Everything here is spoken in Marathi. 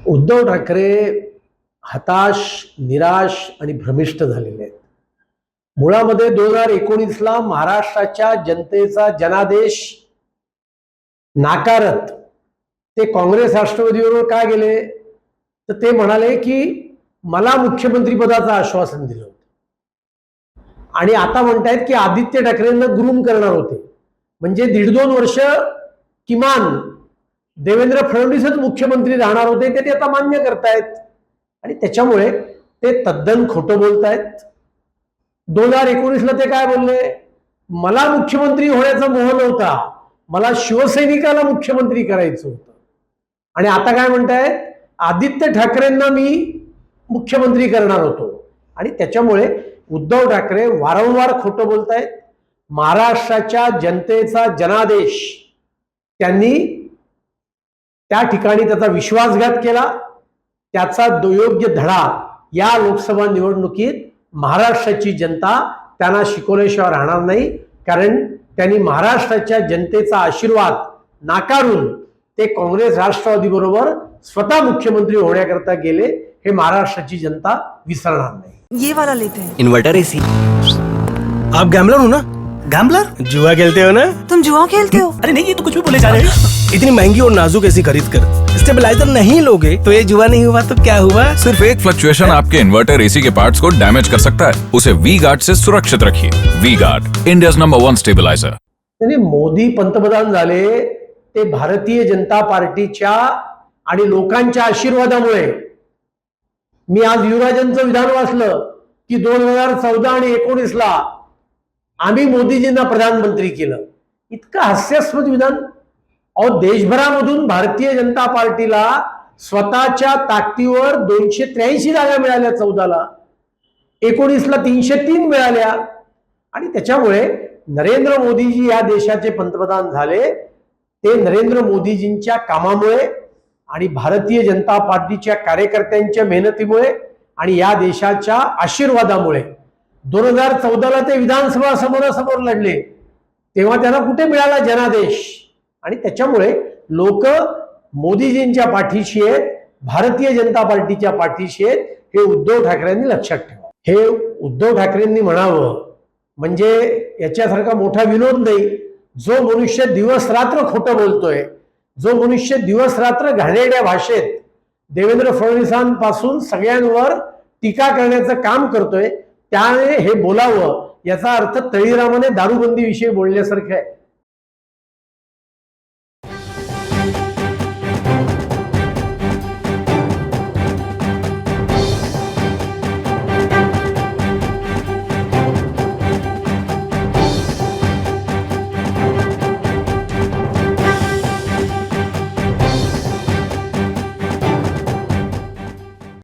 उद्धव ठाकरे हताश, निराश आणि भ्रमिष्ट झालेले आहेत. मुळामध्ये 2019ला महाराष्ट्राच्या जनतेचा जनादेश नाकारत ते काँग्रेस राष्ट्रवादीबरोबर का गेले? तर ते म्हणाले की मला मुख्यमंत्री पदाचं आश्वासन दिलं होतं आणि आता म्हणतायत की आदित्य ठाकरेंना ग्रूम करणार होते. म्हणजे 1.5-2 वर्ष किमान देवेंद्र फडणवीसच मुख्यमंत्री राहणार होते ते आता मान्य करतायत आणि त्याच्यामुळे ते तद्दन खोटं बोलतायत. 2019ला ते काय बोलले? मला मुख्यमंत्री होण्याचा मोह नव्हता, मला शिवसैनिकाला मुख्यमंत्री करायचं होतं. आणि आता काय म्हणतायत? आदित्य ठाकरेंना मी मुख्यमंत्री करणार होतो. आणि त्याच्यामुळे उद्धव ठाकरे वारंवार खोटं बोलतायत. महाराष्ट्राच्या जनतेचा जनादेश त्यांनी त्या ठिकाणी त्याचा विश्वासघात केला. त्याचा योग्य धडा या लोकसभा निवडणुकीत महाराष्ट्राची जनता त्यांना शिकवल्याशिवाय राहणार नाही. कारण त्यांनी महाराष्ट्राच्या जनतेचा आशीर्वाद नाकारून ते काँग्रेस राष्ट्रवादी बरोबर स्वतः मुख्यमंत्री होण्याकरता गेले. हे महाराष्ट्राची जनता विसरणार नाही. ये वाला लेते हैं। Inverter AC. आप गैम्बलर हो ना? गैम्बलर? जुआ खेलते हो ना? तुम जुआ खेलते हो? अरे नहीं, ये तो कुछ भी बोले जा रहे हैं। इतनी महंगी और नाजुक एसी खरीद कर स्टेबलाइजर नहीं लोगे तो ये जुआ नहीं हुआ तो क्या हुआ? सिर्फ एक फ्लक्चुएशन आपके इन्वर्टर एसी के पार्ट्स को डैमेज कर सकता है। उसे वी गार्ड से सुरक्षित रखिए। V guard, India's number 1 stabiliser. Modi पंतप्रधान झाले ते भारतीय जनता पार्टीच्या आणि लोकांच्या आशीर्वादामुळे. मी आज युवराजांचं विधान वाचलं की 2014 आणि 19ला आम्ही मोदीजींना प्रधानमंत्री केलं. इतकं हास्यास्पद विधान. अहो, देशभरामधून भारतीय जनता पार्टीला स्वतःच्या ताकदीवर 283 जागा मिळाल्या 14ला, 19ला 303 मिळाल्या. आणि त्याच्यामुळे नरेंद्र मोदीजी या देशाचे पंतप्रधान झाले ते नरेंद्र मोदीजींच्या कामामुळे आणि भारतीय जनता पार्टीच्या कार्यकर्त्यांच्या मेहनतीमुळे आणि या देशाच्या आशीर्वादामुळे. 2014ला ते विधानसभा समोरासमोर लढले तेव्हा त्यांना कुठे मिळाला जनादेश? आणि त्याच्यामुळे लोक मोदीजींच्या पाठीशी आहेत, भारतीय जनता पार्टीच्या पाठीशी आहेत. हे उद्धव ठाकरेंनी लक्षात ठेवा. हे उद्धव ठाकरेंनी म्हणावं म्हणजे याच्यासारखा मोठा विनोद नाही. जो मनुष्य दिवस रात्र खोटं बोलतोय, जो मनुष्य दिवस रात्र घाणेरड्या भाषेत देवेंद्र फडणवीसांपासून सगळ्यांवर टीका करण्याचं काम करतोय, त्याने हे बोलावं याचा अर्थ तळीरामाने दारूबंदी विषयी बोलण्यासारखं आहे.